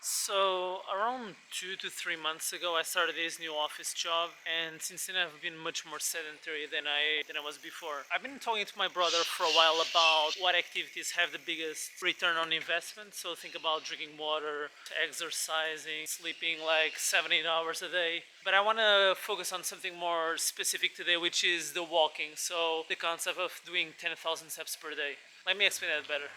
So around 2 to 3 months ago, I started this new office job, and since then I've been much more sedentary than I was before. I've been talking to my brother for a while about what activities have the biggest return on investment. So think about drinking water, exercising, sleeping like 7 8 hours a day. But I want to focus on something more specific today, which is the walking. So the concept of doing 10,000 steps per day. Let me explain that better.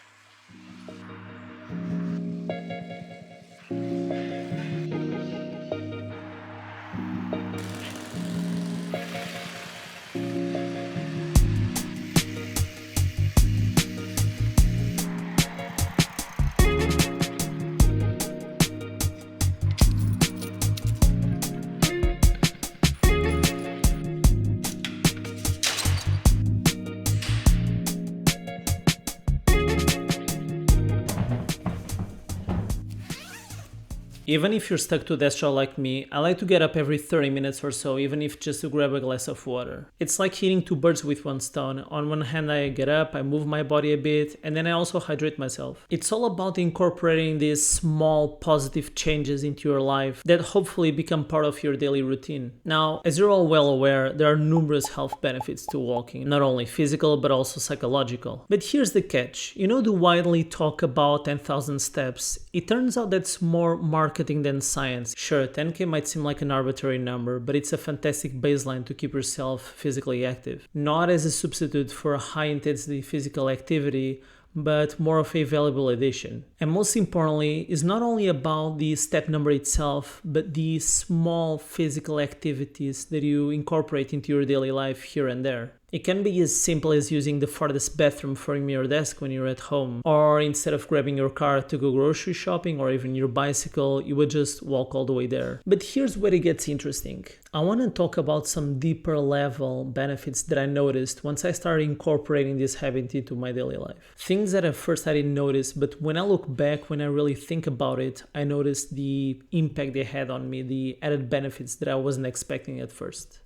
Even if you're stuck to a desk job like me, I like to get up every 30 minutes or so, even if just to grab a glass of water. It's like hitting two birds with one stone. On one hand, I get up, I move my body a bit, and then I also hydrate myself. It's all about incorporating these small positive changes into your life that hopefully become part of your daily routine. Now, as you're all well aware, there are numerous health benefits to walking, not only physical but also psychological. But here's the catch. You know the widely talk about 10,000 steps? It turns out that's more marketing than science. Sure, 10k might seem like an arbitrary number, but it's a fantastic baseline to keep yourself physically active. Not as a substitute for a high intensity physical activity, but more of a valuable addition. And most importantly, is not only about the step number itself, but the small physical activities that you incorporate into your daily life here and there. It can be as simple as using the farthest bathroom from your desk when you're at home, or instead of grabbing your car to go grocery shopping or even your bicycle, you would just walk all the way there. But here's where it gets interesting. I want to talk about some deeper level benefits that I noticed once I started incorporating this habit into my daily life. Things that at first I didn't notice, but when I look back, when I really think about it, I noticed the impact they had on me, the added benefits that I wasn't expecting at first.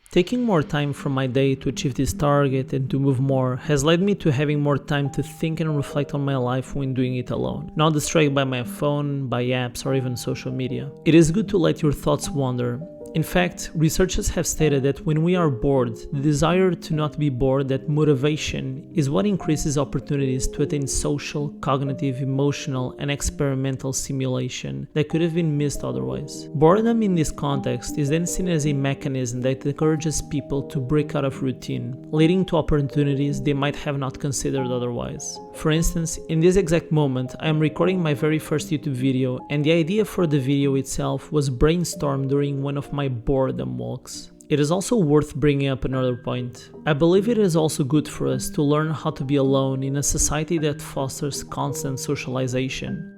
Taking more time from my day to achieve this target and to move more has led me to having more time to think and reflect on my life when doing it alone, not distracted by my phone, by apps, or even social media. It is good to let your thoughts wander. In fact, researchers have stated that when we are bored, the desire to not be bored, that motivation, is what increases opportunities to attain social, cognitive, emotional, and experimental stimulation that could have been missed otherwise. Boredom in this context is then seen as a mechanism that encourages people to break out of routine, leading to opportunities they might have not considered otherwise. For instance, in this exact moment, I am recording my very first YouTube video, and the idea for the video itself was brainstormed during one of my boredom walks. It is also worth bringing up another point. I believe it is also good for us to learn how to be alone in a society that fosters constant socialization.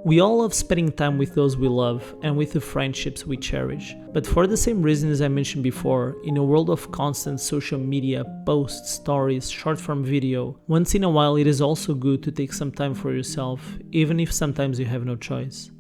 We all love spending time with those we love and with the friendships we cherish, but for the same reasons I mentioned before, in a world of constant social media, posts, stories, short-form video, once in a while it is also good to take some time for yourself, even if sometimes you have no choice.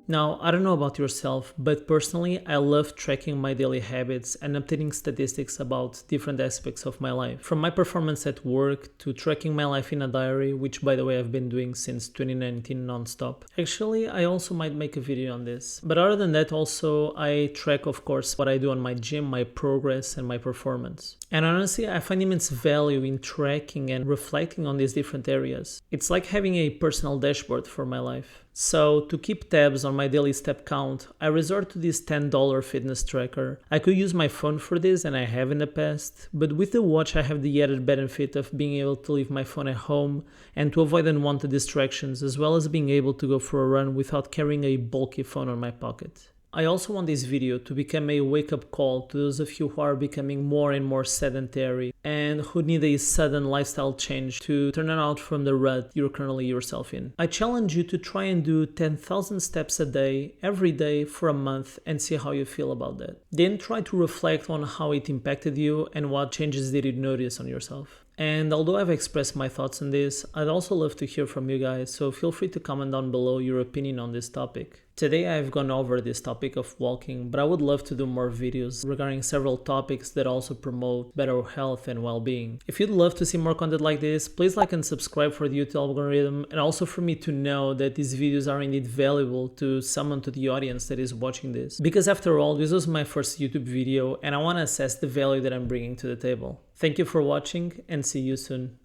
Now, I don't know about yourself, but personally, I love tracking my daily habits and updating statistics about different aspects of my life. From my performance at work to tracking my life in a diary, which by the way I've been doing since 2019 non-stop. Actually, I also might make a video on this. But other than that, also, I track, of course, what I do on my gym, my progress, and my performance. And honestly, I find immense value in tracking and reflecting on these different areas. It's like having a personal dashboard for my life. So to keep tabs on my daily step count, I resort to this $10 fitness tracker. I could use my phone for this, and I have in the past, but with the watch I have the added benefit of being able to leave my phone at home and to avoid unwanted distractions, as well as being able to go for a run without carrying a bulky phone on my pocket. I also want this video to become a wake-up call to those of you who are becoming more and more sedentary and who need a sudden lifestyle change to turn out from the rut you're currently yourself in. I challenge you to try and do 10,000 steps a day, every day for a month, and see how you feel about that. Then try to reflect on how it impacted you and what changes did you notice on yourself. And although I've expressed my thoughts on this, I'd also love to hear from you guys, so feel free to comment down below your opinion on this topic. Today I've gone over this topic of walking, but I would love to do more videos regarding several topics that also promote better health and well-being. If you'd love to see more content like this, please like and subscribe for the YouTube algorithm, and also for me to know that these videos are indeed valuable to someone, to the audience that is watching this. Because after all, this was my first YouTube video and I want to assess the value that I'm bringing to the table. Thank you for watching and see you soon.